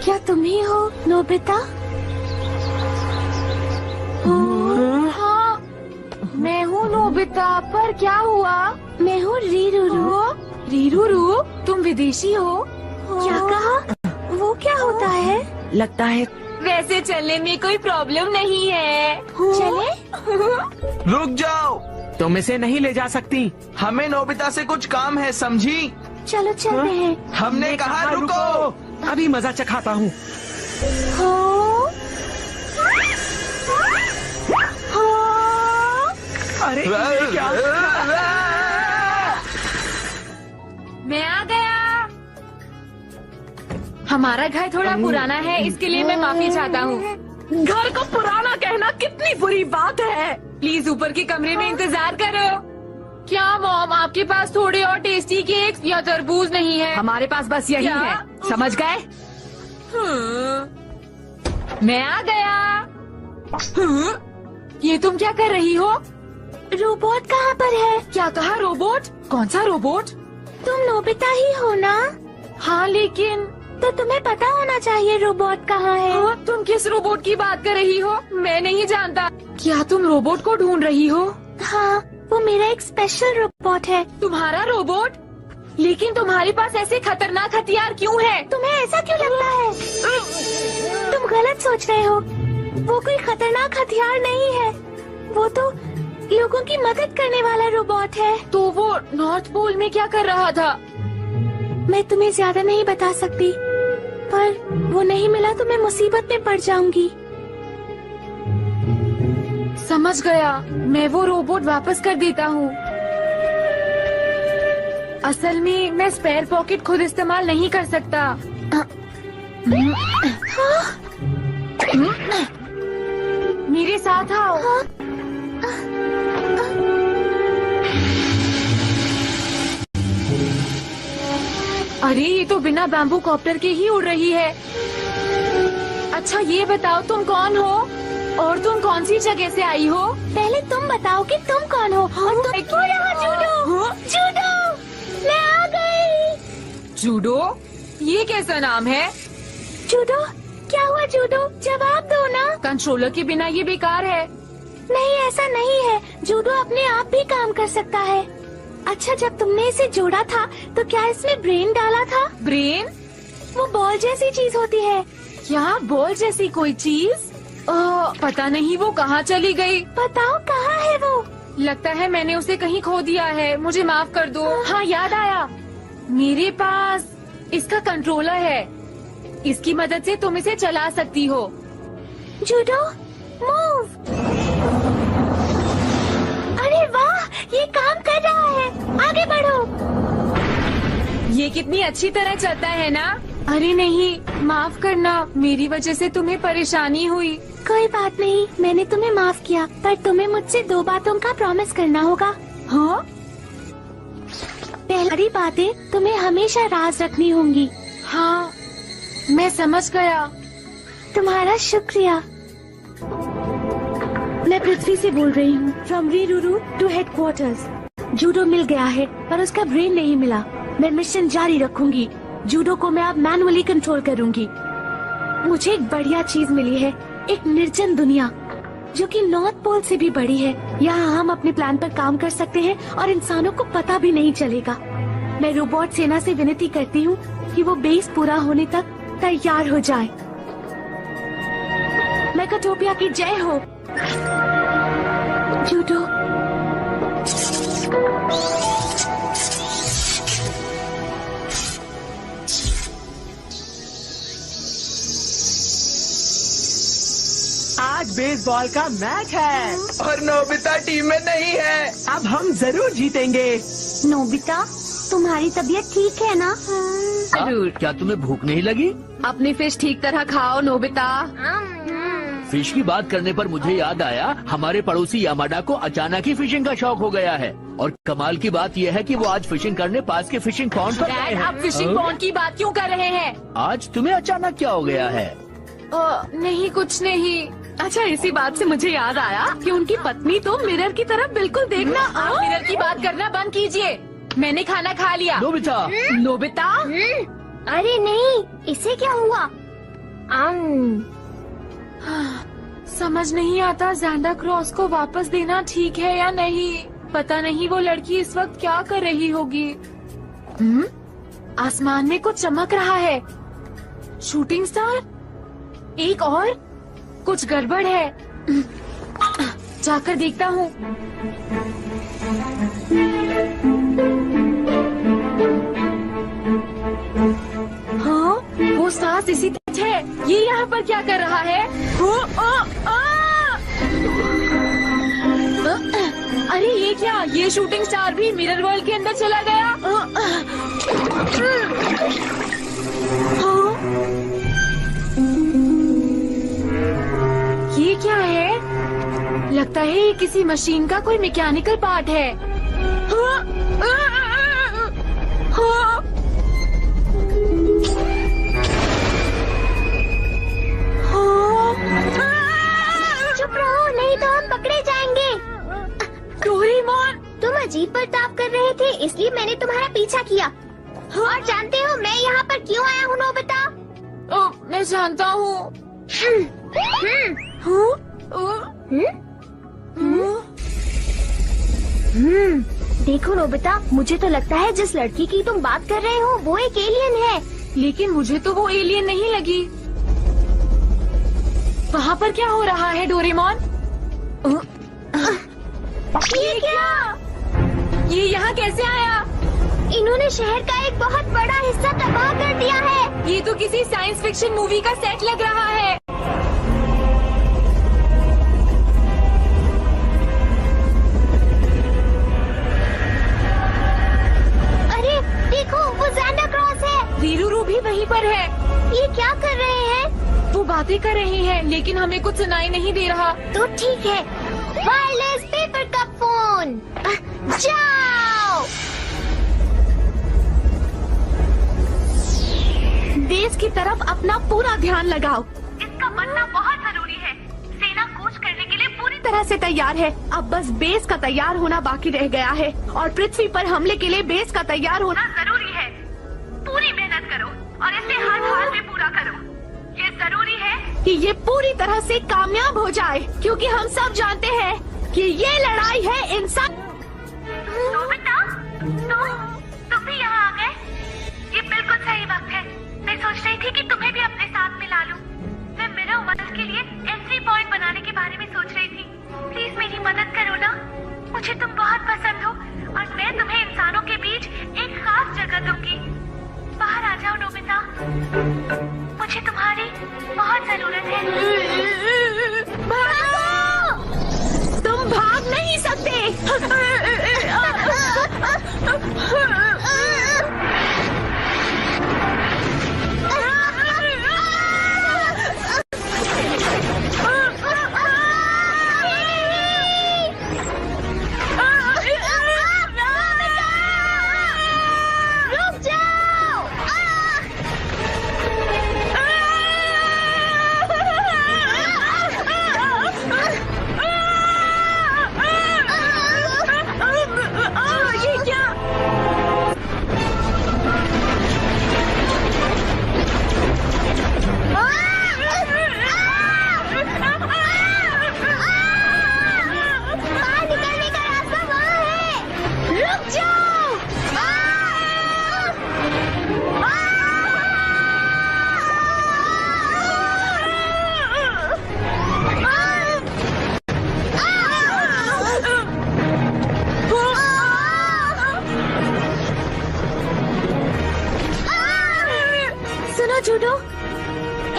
क्या तुम ही हो नोबिता? हाँ, मैं हूँ नोबिता, पर क्या हुआ? मैं हूँ रीरूरू। रीरूरू, तुम विदेशी हो? क्या कहा? वो क्या होता है? लगता है वैसे चलने में कोई प्रॉब्लम नहीं है। चले? रुक जाओ, तुम इसे नहीं ले जा सकती। हमें नोबिता से कुछ काम है, समझी? चलो चलते हैं। हमने कहा रुको। अभी मजा चखाता हूँ। अरे ये क्या? मैं आ गया। हमारा घर थोड़ा पुराना है, इसके लिए मैं माफी चाहता हूँ। घर को पुराना कहना कितनी बुरी बात है। प्लीज ऊपर के कमरे में इंतजार करो। क्या मॉम, आपके पास थोड़े और टेस्टी केक्स या तरबूज नहीं है? हमारे पास बस यही क्या? है, समझ गए? मैं आ गया। ये तुम क्या कर रही हो? रोबोट कहाँ पर है? क्या कहा? रोबोट? कौन सा रोबोट? तुम नोबिता ही हो ना? हाँ, लेकिन तो तुम्हें पता होना चाहिए रोबोट कहाँ है। हाँ, तुम किस रोबोट की बात कर रही हो? मैं नहीं जानता। क्या तुम रोबोट को ढूंढ रही हो? हाँ, वो मेरा एक स्पेशल रोबोट है। तुम्हारा रोबोट? लेकिन तुम्हारे पास ऐसे खतरनाक हथियार क्यों है? तुम्हें ऐसा क्यों लगता है? तुम गलत सोच रहे हो। वो कोई खतरनाक हथियार नहीं है। वो तो लोगों की मदद करने वाला रोबोट है। तो वो नॉर्थ पोल में क्या कर रहा था? मैं तुम्हें ज्यादा नहीं बता सकती, पर वो नहीं मिला तो मैं मुसीबत में पड़ जाऊंगी। समझ गया, मैं वो रोबोट वापस कर देता हूँ। असल में मैं स्पेयर पॉकेट खुद इस्तेमाल नहीं कर सकता। मेरे साथ आओ। अरे ये तो बिना बैम्बू कॉप्टर के ही उड़ रही है। अच्छा ये बताओ तुम कौन हो और तुम कौन सी जगह से आई हो? पहले तुम बताओ कि तुम कौन हो। और तुम जूडो। जूडो, मैं आ गई। जूडो? ये कैसा नाम है? जूडो, क्या हुआ जूडो? जवाब दो ना। कंट्रोलर के बिना ये बेकार है। नहीं, ऐसा नहीं है। जूडो अपने आप भी काम कर सकता है। अच्छा, जब तुमने इसे जोड़ा था तो क्या इसमें ब्रेन डाला था? ब्रेन? वो बॉल जैसी चीज होती है। क्या बॉल जैसी कोई चीज? पता नहीं वो कहाँ चली गई। बताओ कहाँ है वो? लगता है मैंने उसे कहीं खो दिया है, मुझे माफ कर दो। हाँ याद आया, मेरे पास इसका कंट्रोलर है। इसकी मदद से तुम इसे चला सकती हो। Judo, move. अरे वाह, ये काम कर रहा है। आगे बढ़ो। ये कितनी अच्छी तरह चलता है ना? अरे नहीं, माफ करना, मेरी वजह से तुम्हें परेशानी हुई। कोई बात नहीं, मैंने तुम्हें माफ किया, पर तुम्हें मुझसे 2 बातों का प्रॉमिस करना होगा। हाँ? पहली बातें तुम्हें हमेशा राज रखनी होंगी। हाँ, मैं समझ गया। तुम्हारा शुक्रिया। मैं पृथ्वी से बोल रही हूँ, फ्रॉम रीरूरू टू हेडक्वार्टर्स। जूडो मिल गया है, पर उसका ब्रेन नहीं मिला। मैं मिशन जारी रखूंगी। जूडो को मैं अब मैनुअली कंट्रोल करूंगी। मुझे एक बढ़िया चीज मिली है, एक निर्जन दुनिया, जो कि नॉर्थ पोल से भी बड़ी है। यहाँ हम अपने प्लान पर काम कर सकते हैं और इंसानों को पता भी नहीं चलेगा। मैं रोबोट सेना से विनती करती हूँ कि वो बेस पूरा होने तक तैयार हो जाए। मेगाटोपिया की जय हो। जूडो, आज बेसबॉल का मैच है और नोबिता टीम में नहीं है। अब हम जरूर जीतेंगे। नोबिता, तुम्हारी तबीयत ठीक है ना? जरूर। क्या तुम्हें भूख नहीं लगी? अपनी फिश ठीक तरह खाओ नोबिता। फिश की बात करने पर मुझे याद आया, हमारे पड़ोसी यामाडा को अचानक ही फिशिंग का शौक हो गया है। और कमाल की बात यह है कि वो आज फिशिंग करने पास के फिशिंग पॉन्ड पर गए डैड, हैं। आप फिशिंग पॉन्ड की बात क्यों कर रहे हैं? आज तुम्हें अचानक क्या हो गया है? नहीं, कुछ नहीं। अच्छा, इसी बात से मुझे याद आया कि उनकी पत्नी तो मिरर की तरफ बिल्कुल देखना। आप मिरर की बात करना बंद कीजिए। मैंने खाना खा लिया। Nobita, Nobita? अरे नहीं, इसे क्या हुआ? समझ नहीं आता ज़ैंडा क्रॉस को वापस देना ठीक है या नहीं। पता नहीं वो लड़की इस वक्त क्या कर रही होगी। आसमान में कुछ चमक रहा है। Shooting star? एक और? कुछ गड़बड़ है। जाकर देखता हूँ। हाँ, वो सांस इसी तरह है। ये यहाँ पर क्या कर रहा है? अरे ये क्या? ये शूटिंग स्टार भी मिरर वर्ल्ड के अंदर चला गया। हाँ? ये क्या है? लगता है ये किसी मशीन का कोई मैकेनिकल पार्ट है। चुप रहो, नहीं तो हम पकड़े जाएंगे। डोरेमोन, तुम अजीब बर्ताव कर रहे थे, इसलिए मैंने तुम्हारा पीछा किया। और जानते हो मैं यहाँ पर क्यों आया हूँ नोबिता? मैं जानता हूँ। देखो नोबिता, मुझे तो लगता है जिस लड़की की तुम बात कर रहे हो वो एक एलियन है। लेकिन मुझे तो वो एलियन नहीं लगी। वहाँ पर क्या हो रहा है डोरेमोन? ये क्या? ये यहाँ कैसे आया? इन्होंने शहर का एक बहुत बड़ा हिस्सा तबाह कर दिया है। ये तो किसी साइंस फिक्शन मूवी का सेट लग रहा है। अरे देखो, वो ज़ैंडा क्रॉस है। रीरूरू भी वहीं पर है। ये क्या कर रहे हैं? वो बातें कर रहे हैं, लेकिन हमें कुछ सुनाई नहीं दे रहा। तो ठीक है, वायरलेस पेपर का फोन। जाओ। बेस की तरफ अपना पूरा ध्यान लगाओ। इसका बनना बहुत जरूरी है। सेना कूच करने के लिए पूरी तरह से तैयार है। अब बस बेस का तैयार होना बाकी रह गया है और पृथ्वी पर हमले के लिए बेस का तैयार होना जरूरी है। पूरी मेहनत करो और इसे हर हाल में पूरा करो। ये जरूरी है कि ये पूरी तरह से कामयाब हो जाए, क्योंकि हम सब जानते हैं कि ये लड़ाई है इंसान। नोबिता, तुम भी यहाँ आ गए। ये बिल्कुल सही वक्त है। मैं सोच रही थी कि तुम्हें भी अपने साथ मिला लूं। मैं मिरर वर्ल्ड के लिए एंट्री पॉइंट बनाने के बारे में सोच रही थी। प्लीज मेरी मदद करो ना। मुझे तुम बहुत पसंद हो और मैं तुम्हें इंसानों के बीच एक खास जगह दूंगी। बाहर आ जाओ नोबिता, मुझे तुम्हारी बहुत जरूरत है। तुम भाग नहीं सकते। जूडो,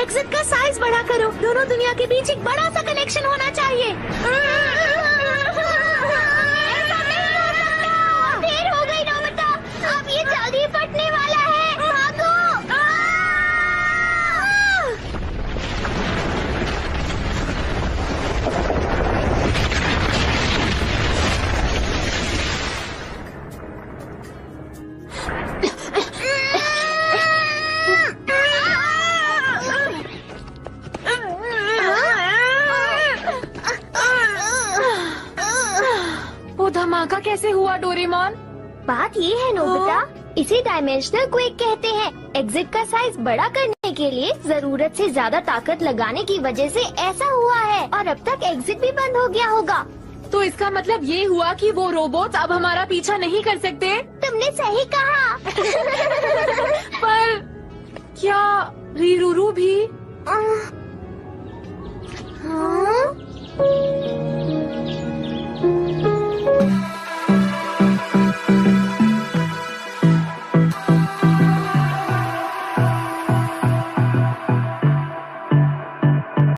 एग्जिट का साइज बड़ा करो। दोनों दुनिया के बीच एक बड़ा सा कनेक्शन होना चाहिए। देर हो गई नोबिता, अब ये जल्दी फटने वाला है। भागो। धमाका कैसे हुआ डोरेमोन? बात ये है नोबिता, इसे डायमेंशनल क्वेक कहते हैं। एग्जिट का साइज बड़ा करने करने के लिए जरूरत से ज्यादा ताकत लगाने की वजह से ऐसा हुआ है और अब तक एग्जिट भी बंद हो गया होगा। तो इसका मतलब ये हुआ कि वो रोबोट अब हमारा पीछा नहीं कर सकते। तुमने सही कहा। पर क्या रीरूरू भी? हाँ?